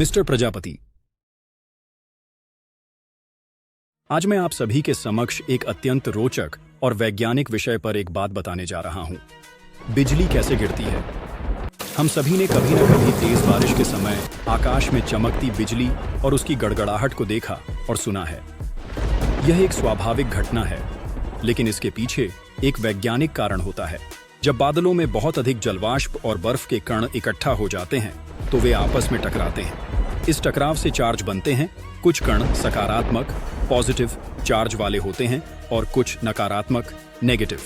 Mister Prajapati, आज मैं आप सभी के समक्ष एक अत्यंत रोचक और वैज्ञानिक विषय पर एक बात बताने जा रहा हूं। बिजली कैसे गिरती है। हम सभी ने कभी न कभी तेज बारिश के समय आकाश में चमकती बिजली और उसकी गड़गड़ाहट को देखा और सुना है। यह एक स्वाभाविक घटना है, लेकिन इसके पीछे एक वैज्ञानिक कारण होता है। जब बादलों में बहुत अधिक जलवाष्प और बर्फ के कण इकट्ठा हो जाते हैं तो वे आपस में टकराते हैं। इस टकराव से चार्ज बनते हैं। कुछ कण सकारात्मक पॉजिटिव चार्ज वाले होते हैं और कुछ नकारात्मक नेगेटिव।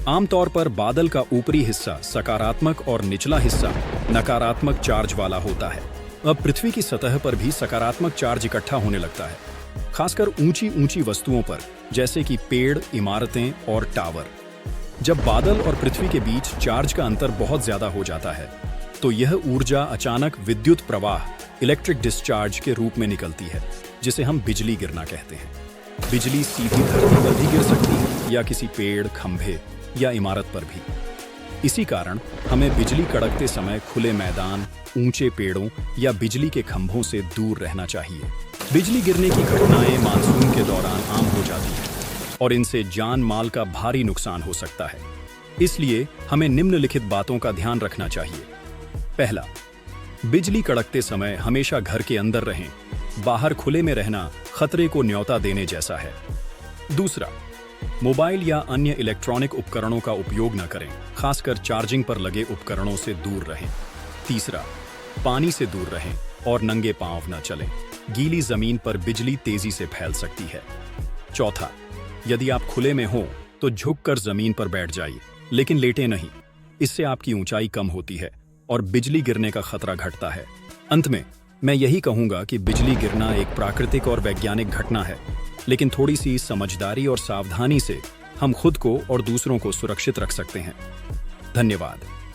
आमतौर पर बादल का ऊपरी हिस्सा सकारात्मक और निचला हिस्सा नकारात्मक चार्ज वाला होता है। अब पृथ्वी की सतह पर भी सकारात्मक चार्ज इकट्ठा होने लगता है, खासकर ऊंची ऊंची वस्तुओं पर, जैसे कि पेड़, इमारतें और टावर। जब बादल और पृथ्वी के बीच चार्ज का अंतर बहुत ज्यादा हो जाता है तो यह ऊर्जा अचानक विद्युत प्रवाह इलेक्ट्रिक डिस्चार्ज के रूप में निकलती है, जिसे हम बिजली गिरना कहते हैं। बिजली सीधी धरती पर भी गिर सकती है या किसी पेड़, खंभे या इमारत पर भी। इसी कारण हमें बिजली कड़कते समय खुले मैदान, ऊंचे पेड़ों या बिजली के खंभों से दूर रहना चाहिए। बिजली गिरने की घटनाएं मानसून के दौरान आम हो जाती हैं और इनसे जान माल का भारी नुकसान हो सकता है। इसलिए हमें निम्नलिखित बातों का ध्यान रखना चाहिए। पहला, बिजली कड़कते समय हमेशा घर के अंदर रहें। बाहर खुले में रहना खतरे को न्योता देने जैसा है। दूसरा, मोबाइल या अन्य इलेक्ट्रॉनिक उपकरणों का उपयोग न करें, खासकर चार्जिंग पर लगे उपकरणों से दूर रहें। तीसरा, पानी से दूर रहें और नंगे पांव न चलें। गीली जमीन पर बिजली तेजी से फैल सकती है। चौथा, यदि आप खुले में हो तो झुककर जमीन पर बैठ जाइए, लेकिन लेटे नहीं। इससे आपकी ऊंचाई कम होती है और बिजली गिरने का खतरा घटता है। अंत में मैं यही कहूंगा कि बिजली गिरना एक प्राकृतिक और वैज्ञानिक घटना है, लेकिन थोड़ी सी समझदारी और सावधानी से हम खुद को और दूसरों को सुरक्षित रख सकते हैं। धन्यवाद।